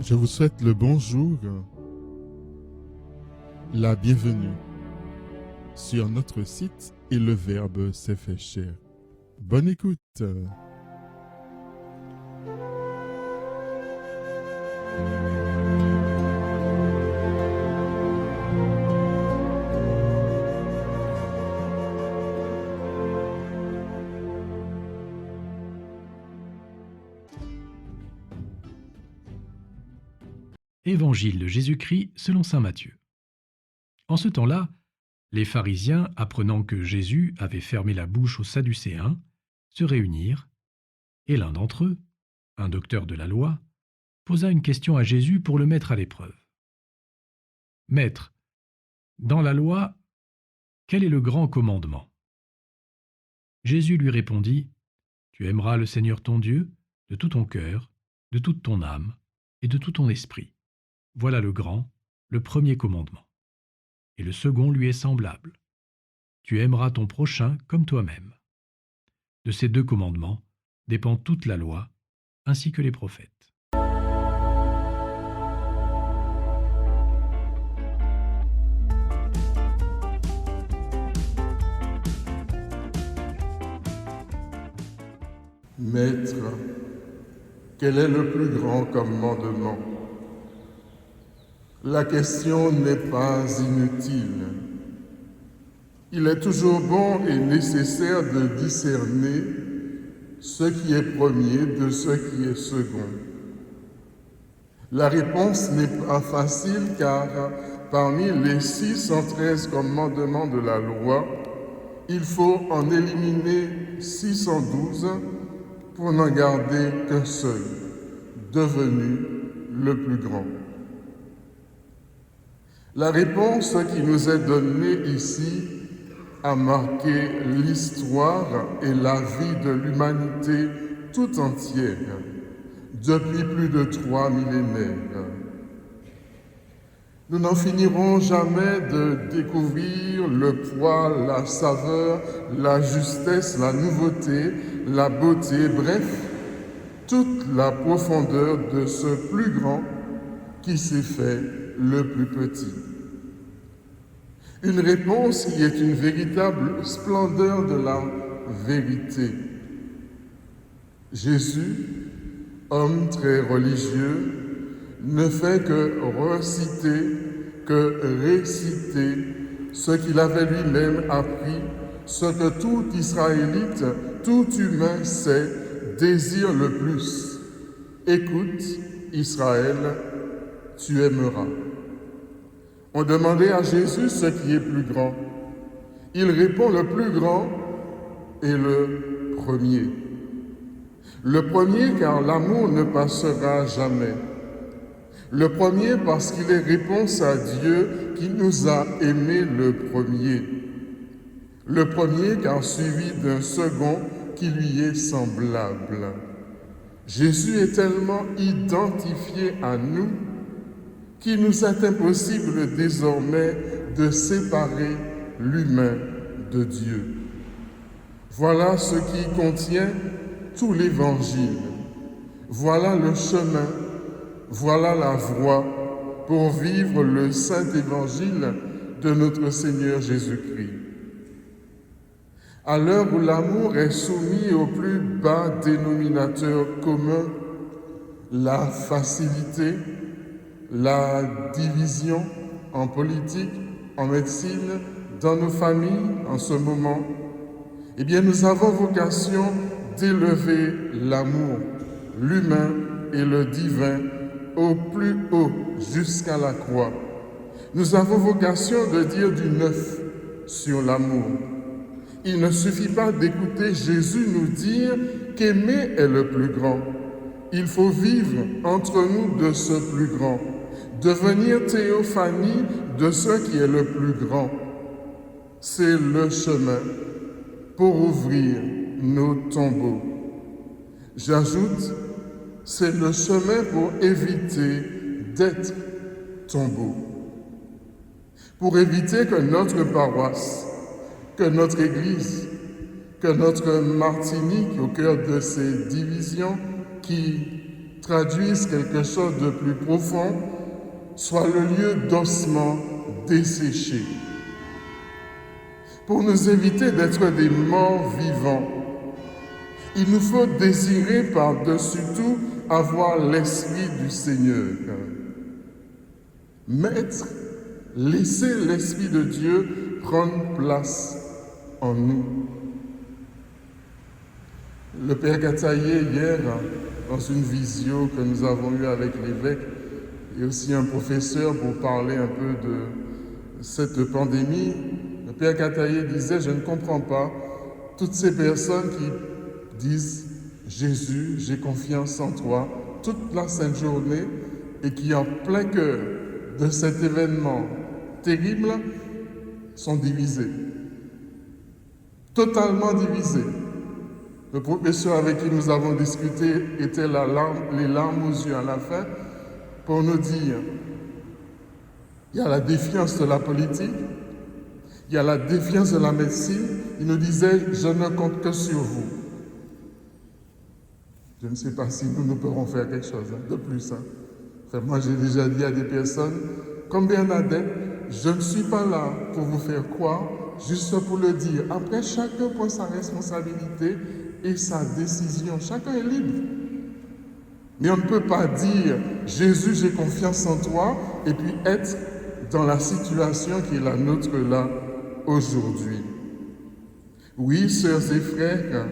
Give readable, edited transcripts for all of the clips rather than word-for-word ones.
Je vous souhaite le bonjour, la bienvenue sur notre site et le Verbe s'est fait chair. Bonne écoute. Évangile de Jésus-Christ selon saint Matthieu. En ce temps-là, les pharisiens, apprenant que Jésus avait fermé la bouche aux Sadducéens, se réunirent, et l'un d'entre eux, un docteur de la loi, posa une question à Jésus pour le mettre à l'épreuve. « Maître, dans la loi, quel est le grand commandement ?» Jésus lui répondit, « Tu aimeras le Seigneur ton Dieu de tout ton cœur, de toute ton âme et de tout ton esprit. Voilà le grand, le premier commandement. Et le second lui est semblable. Tu aimeras ton prochain comme toi-même. De ces deux commandements dépend toute la loi, ainsi que les prophètes. » Maître, quel est le plus grand commandement? La question n'est pas inutile. Il est toujours bon et nécessaire de discerner ce qui est premier de ce qui est second. La réponse n'est pas facile car parmi les 613 commandements de la loi, il faut en éliminer 612 pour n'en garder qu'un seul, devenu le plus grand. La réponse qui nous est donnée ici a marqué l'histoire et la vie de l'humanité tout entière depuis plus de 3 millénaires. Nous n'en finirons jamais de découvrir le poids, la saveur, la justesse, la nouveauté, la beauté, bref, toute la profondeur de ce plus grand qui s'est fait le plus petit. Une réponse qui est une véritable splendeur de la vérité. Jésus, homme très religieux, ne fait que réciter ce qu'il avait lui-même appris, ce que tout Israélite, tout humain sait, désire le plus. Écoute, Israël, tu aimeras. On demandait à Jésus ce qui est plus grand. Il répond le plus grand est le premier. Le premier car l'amour ne passera jamais. Le premier parce qu'il est réponse à Dieu qui nous a aimés le premier. Le premier car suivi d'un second qui lui est semblable. Jésus est tellement identifié à nous qu'il nous est impossible désormais de séparer l'humain de Dieu. Voilà ce qui contient tout l'Évangile. Voilà le chemin, voilà la voie pour vivre le saint Évangile de notre Seigneur Jésus-Christ. À l'heure où l'amour est soumis au plus bas dénominateur commun, la facilité, la division en politique, en médecine, dans nos familles en ce moment, eh bien nous avons vocation d'élever l'amour, l'humain et le divin au plus haut jusqu'à la croix. Nous avons vocation de dire du neuf sur l'amour. Il ne suffit pas d'écouter Jésus nous dire qu'aimer est le plus grand. Il faut vivre entre nous de ce plus grand, devenir théophanie de ce qui est le plus grand. C'est le chemin pour ouvrir nos tombeaux. J'ajoute, c'est le chemin pour éviter d'être tombeau. Pour éviter que notre paroisse, que notre Église, que notre Martinique, au cœur de ces divisions qui traduisent quelque chose de plus profond, soit le lieu d'ossement desséché. Pour nous éviter d'être des morts vivants, il nous faut désirer par-dessus tout avoir l'Esprit du Seigneur. Laisser l'Esprit de Dieu prendre place en nous. Le Père Gataillé, hier, dans une visio que nous avons eue avec l'évêque et aussi un professeur pour parler un peu de cette pandémie, le Père Gataillé disait « Je ne comprends pas toutes ces personnes qui disent « Jésus, j'ai confiance en toi » toute la sainte journée et qui, en plein cœur de cet événement terrible, sont divisés. Totalement divisés. Le professeur avec qui nous avons discuté était les larmes aux yeux à la fin pour nous dire il y a la défiance de la politique, il y a la défiance de la médecine. Il nous disait je ne compte que sur vous. Je ne sais pas si nous pourrons faire quelque chose de plus. Enfin, moi, j'ai déjà dit à des personnes, comme Bernadette, je ne suis pas là pour vous faire croire, juste pour le dire. Après, chacun prend sa responsabilité et sa décision. Chacun est libre. Mais on ne peut pas dire, Jésus, j'ai confiance en toi, et puis être dans la situation qui est la nôtre là, aujourd'hui. Oui, sœurs et frères,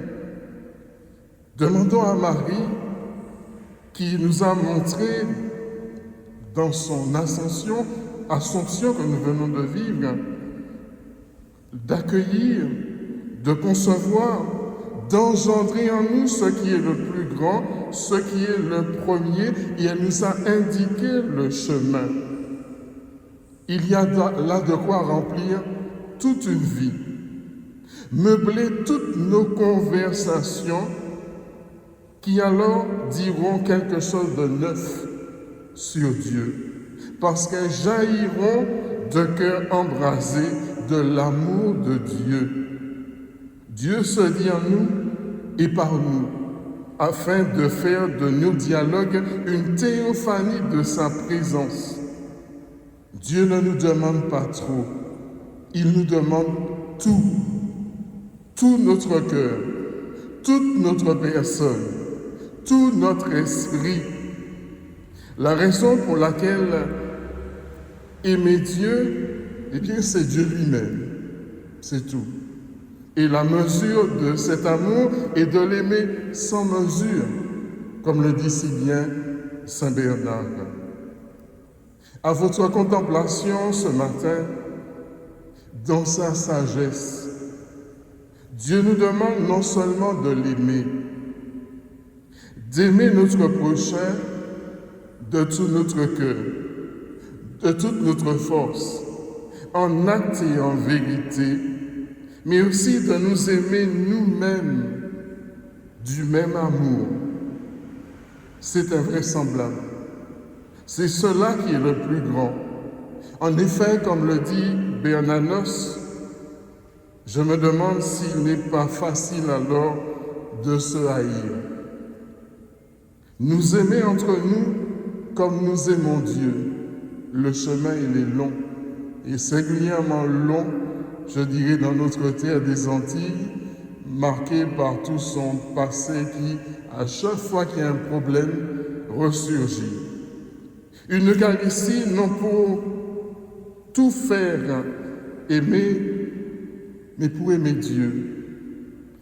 demandons à Marie, qui nous a montré dans son Assomption que nous venons de vivre, d'accueillir, de concevoir, d'engendrer en nous ce qui est le plus grand, ce qui est le premier, et elle nous a indiqué le chemin. Il y a là de quoi remplir toute une vie, meubler toutes nos conversations qui alors diront quelque chose de neuf sur Dieu, parce qu'elles jailliront de cœur embrasé de l'amour de Dieu. Dieu se dit en nous et par nous, afin de faire de nos dialogues une théophanie de sa présence. Dieu ne nous demande pas trop, il nous demande tout notre cœur, toute notre personne, tout notre esprit. La raison pour laquelle aimer Dieu, eh bien, c'est Dieu lui-même, c'est tout. Et la mesure de cet amour est de l'aimer sans mesure, comme le dit si bien Saint Bernard. À votre contemplation ce matin, dans sa sagesse, Dieu nous demande non seulement de l'aimer, d'aimer notre prochain de tout notre cœur, de toute notre force, en acte et en vérité, mais aussi de nous aimer nous-mêmes du même amour. C'est invraisemblable. C'est cela qui est le plus grand. En effet, comme le dit Bernanos, je me demande s'il n'est pas facile alors de se haïr. Nous aimer entre nous comme nous aimons Dieu. Le chemin, il est long, et singulièrement long, je dirais, dans notre terre des Antilles, marqué par tout son passé qui, à chaque fois qu'il y a un problème, ressurgit. Une Eucharistie, non pour tout faire aimer, mais pour aimer Dieu,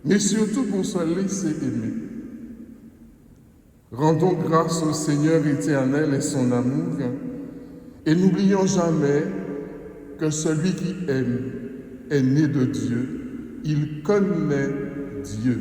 mais surtout pour se laisser aimer. Rendons grâce au Seigneur éternel et son amour, et n'oublions jamais que celui qui aime est né de Dieu, il connaît Dieu.